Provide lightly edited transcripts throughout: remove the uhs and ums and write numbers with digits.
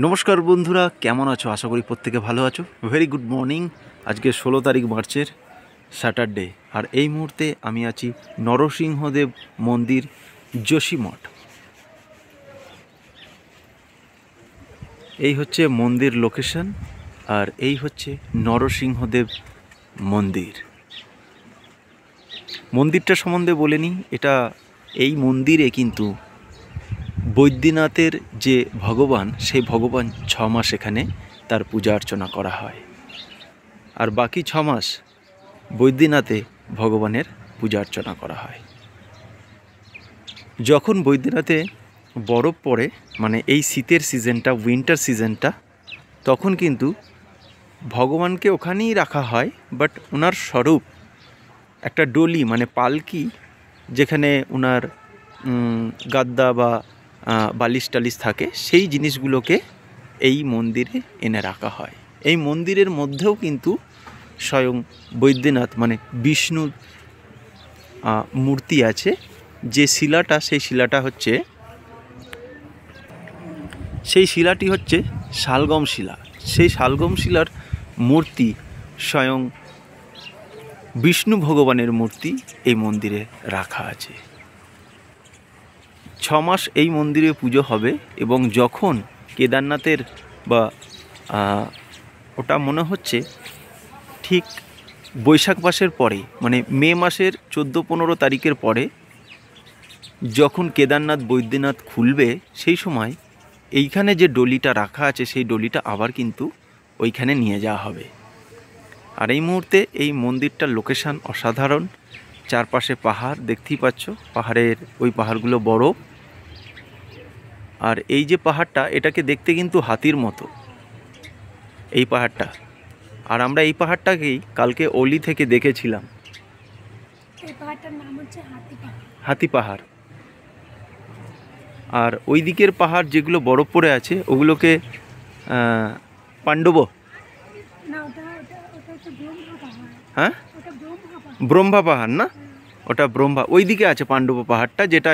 নমস্কার বন্ধুরা, কেমন আছো? আশা করি প্রত্যেকে ভালো আছো। Very good morning. আজকে 16 তারিখ মার্চের স্যাটারডে, আর এই মুহূর্তে আমি আছি নরসিংহদেব মন্দির, যোশীমঠ। এই হচ্ছে মন্দির লোকেশন, আর এই হচ্ছে নরসিংহদেব মন্দির। মন্দিরটা সম্বন্ধে বলে নিই। এই মন্দিরে কিন্তু বৈদ্যনাথের যে ভগবান, সেই ভগবান 6 মাস এখানে তার পূজা অর্চনা করা হয়, আর বাকি 6 মাস বৈদ্যনাথে ভগবানের পূজা অর্চনা করা হয়। যখন বৈদ্যনাথে বরফ পড়ে, মানে এই শীতের সিজনটা, উইন্টার সিজনটা, তখন কিন্তু ভগবানকে ওখানেই রাখা হয়, বাট ওনার স্বরূপ একটা ডলি, মানে পালকি, যেখানে ওনার গাদ্দা বা বালিশ টালিশ থাকে, সেই জিনিসগুলোকে এই মন্দিরে এনে রাখা হয়। এই মন্দিরের মধ্যেও কিন্তু স্বয়ং বৈদ্যনাথ মানে বিষ্ণুর মূর্তি আছে। যে শিলাটা, সেই শিলাটি হচ্ছে শালগম শিলা। সেই শালগম শিলার মূর্তি স্বয়ং বিষ্ণু ভগবানের মূর্তি এই মন্দিরে রাখা আছে। 6 মাস এই মন্দিরে পুজো হবে, এবং যখন কেদারনাথের বা ওটা মনে হচ্ছে ঠিক বৈশাখ মাসের পরে, মানে মে মাসের 14-15 তারিখের পরে, যখন কেদারনাথ বৈদ্যনাথ খুলবে, সেই সময় এইখানে যে ডলিটা রাখা আছে, সেই ডলিটা আবার কিন্তু ওইখানে নিয়ে যাওয়া হবে। আর এই মুহূর্তে এই মন্দিরটার লোকেশান অসাধারণ। চারপাশে পাহাড় দেখতেই পাচ্ছ, পাহাড়ের ওই পাহাড়গুলো বড়। আর এই যে পাহাড়টা, এটাকে দেখতে কিন্তু হাতির মতো, এই পাহাড়টা। আর আমরা এই পাহাড়টাকেই কালকে ওলি থেকে দেখেছিলাম। এই পাহাড়টার নাম হচ্ছে হাতি পাহাড়। আর ওই দিকের পাহাড় যেগুলো বরফ পড়ে আছে, ওগুলোকে পাণ্ডব, হ্যাঁ, ব্রহ্মা পাহাড় না, ওটা ব্রহ্মা। ওই দিকে আছে পাণ্ডব পাহাড়টা, যেটা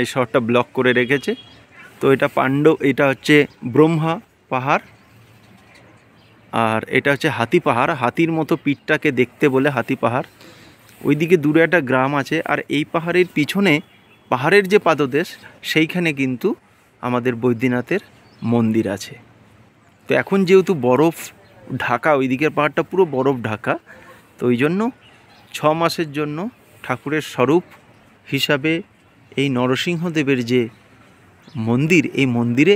এই শহরটা ব্লক করে রেখেছে। তো এটা হচ্ছে ব্রহ্মা পাহাড়, আর এটা হচ্ছে হাতি পাহাড়। হাতির মতো পিঠটাকে দেখতে বলে হাতি পাহাড়। ওইদিকে দূরে একটা গ্রাম আছে, আর এই পাহাড়ের পিছনে, পাহাড়ের যে পাদদেশ, সেইখানে কিন্তু আমাদের বৈদ্যনাথের মন্দির আছে। তো এখন যেহেতু বরফ ঢাকা, ওই দিকের পাহাড়টা পুরো বরফ ঢাকা, তো ওই জন্য 6 মাসের জন্য ঠাকুরের স্বরূপ হিসাবে এই নরসিংহদেবের যে মন্দির, এই মন্দিরে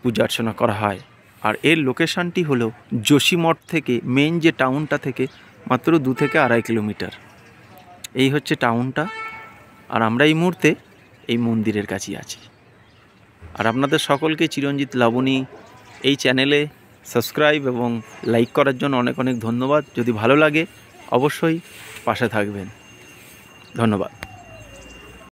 পূজা অর্চনা করা হয়। আর এর লোকেশানটি হলো যোশীমঠ থেকে, মেন যে টাউনটা থেকে মাত্র 2 থেকে 2.5 কিলোমিটার। এই হচ্ছে টাউনটা, আর আমরা এই মুহূর্তে এই মন্দিরের কাছেই আছি। আর আপনাদের সকলকে চিরঞ্জিত লাবণী এই চ্যানেলে সাবস্ক্রাইব এবং লাইক করার জন্য অনেক অনেক ধন্যবাদ। যদি ভালো লাগে অবশ্যই পাশে থাকবেন। ধন্যবাদ।